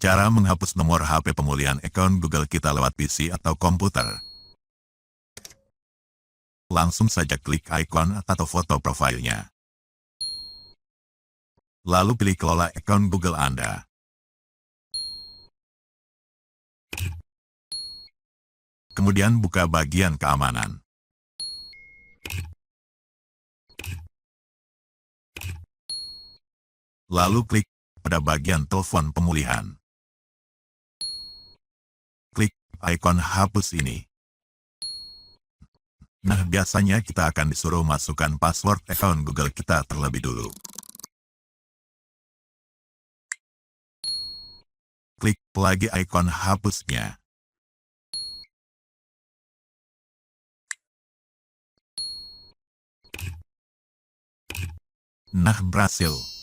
Cara menghapus nomor HP pemulihan akun Google kita lewat PC atau komputer. Langsung saja klik ikon atau foto profilnya. Lalu pilih kelola akun Google Anda. Kemudian buka bagian keamanan. Lalu klik pada bagian telepon pemulihan. Klik ikon hapus ini. Nah, biasanya kita akan disuruh masukkan password akun Google kita terlebih dulu. Klik lagi ikon hapusnya. Nah, berhasil.